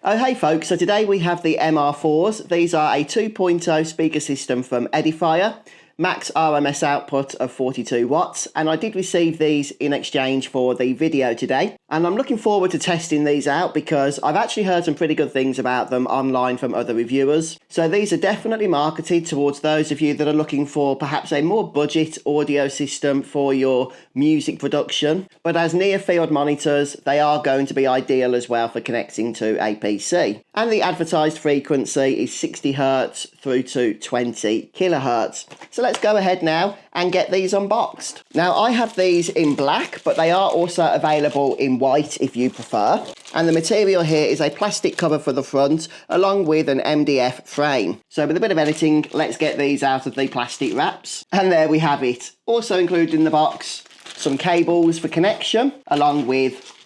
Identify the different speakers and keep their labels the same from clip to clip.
Speaker 1: Oh hey folks, so today we have the MR4s. These are a 2.0 speaker system from Edifier, max RMS output of 42 watts, and I did receive these in exchange for the video today. And I'm looking forward to testing these out because I've actually heard some pretty good things about them online from other reviewers. So these are definitely marketed towards those of you that are looking for perhaps a more budget audio system for your music production. But as near field monitors, they are going to be ideal as well for connecting to a PC. And the advertised frequency is 60 Hz through to 20 kHz. So let's go ahead now and get these unboxed. Now I have these in black, but they are also available in white if you prefer. And the material here is a plastic cover for the front along with an MDF frame. So with a bit of editing, let's get these out of the plastic wraps. And there we have it. Also included in the box, some cables for connection along with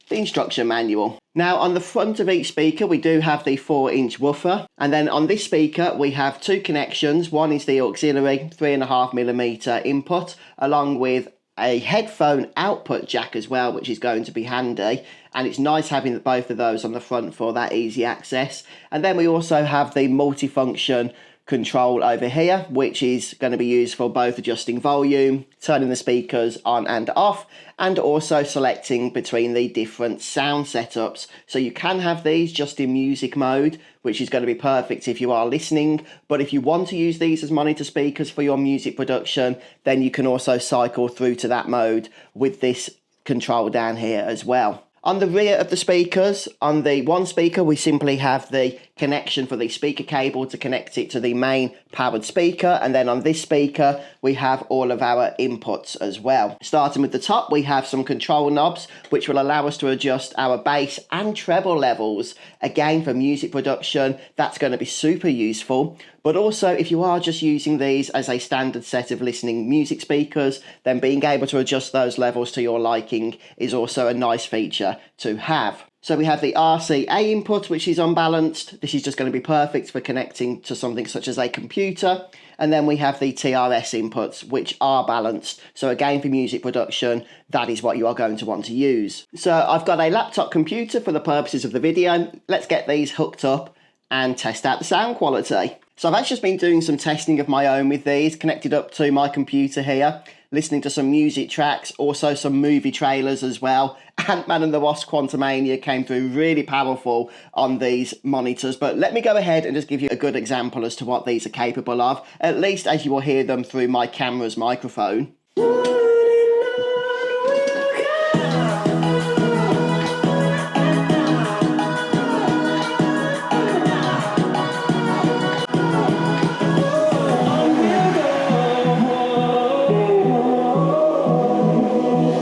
Speaker 1: the instruction manual. Now on the front of each speaker we do have the 4-inch woofer, and then on this speaker we have two connections. One is the auxiliary 3.5mm input along with a headphone output jack as well, which is going to be handy, and it's nice having both of those on the front for that easy access. And then we also have the multifunction control over here, which is going to be used for both adjusting volume, turning the speakers on and off, and also selecting between the different sound setups. So you can have these just in music mode, which is going to be perfect if you are listening, but if you want to use these as monitor speakers for your music production, then you can also cycle through to that mode with this control down here as well. On the rear of the speakers, on the one speaker, we simply have the connection for the speaker cable to connect it to the main powered speaker. And then on this speaker, we have all of our inputs as well. Starting with the top, we have some control knobs, which will allow us to adjust our bass and treble levels. Again, for music production, that's going to be super useful. But also, if you are just using these as a standard set of listening music speakers, then being able to adjust those levels to your liking is also a nice feature to have. So we have the RCA input, which is unbalanced. This is just going to be perfect for connecting to something such as a computer. And then we have the TRS inputs, which are balanced. So again, for music production, that is what you are going to want to use. So I've got a laptop computer for the purposes of the video. Let's get these hooked up and test out the sound quality. So I've actually just been doing some testing of my own with these, connected up to my computer here, listening to some music tracks, also some movie trailers as well. Ant-Man and the Wasp: Quantumania came through really powerful on these monitors, but let me go ahead and just give you a good example as to what these are capable of, at least as you will hear them through my camera's microphone.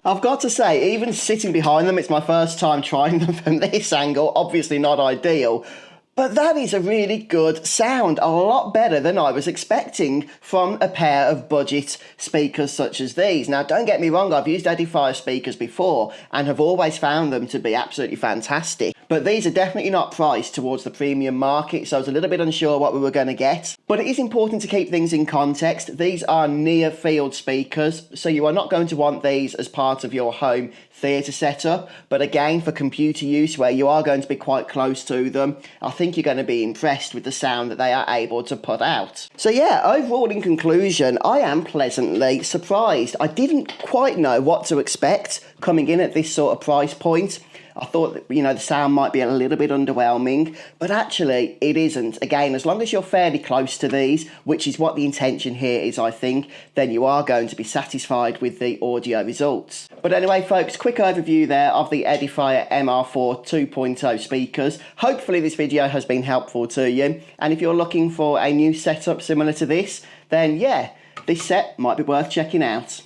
Speaker 1: I've got to say, even sitting behind them, it's my first time trying them from this angle, obviously not ideal, but that is a really good sound, a lot better than I was expecting from a pair of budget speakers such as these. Now, don't get me wrong, I've used Edifier speakers before and have always found them to be absolutely fantastic, but these are definitely not priced towards the premium market, so I was a little bit unsure what we were going to get. But it is important to keep things in context. These are near field speakers, so you are not going to want these as part of your home theatre setup, but again, for computer use where you are going to be quite close to them, I think you're going to be impressed with the sound that they are able to put out. So yeah, overall in conclusion, I am pleasantly surprised. I didn't quite know what to expect coming in at this sort of price point. I thought that, the sound might be a little bit underwhelming, but actually it isn't. Again, as long as you're fairly close to these, which is what the intention here is, I think, then you are going to be satisfied with the audio results. But anyway, folks, quick overview there of the Edifier MR4 2.0 speakers. Hopefully this video has been helpful to you. And if you're looking for a new setup similar to this, then yeah, this set might be worth checking out.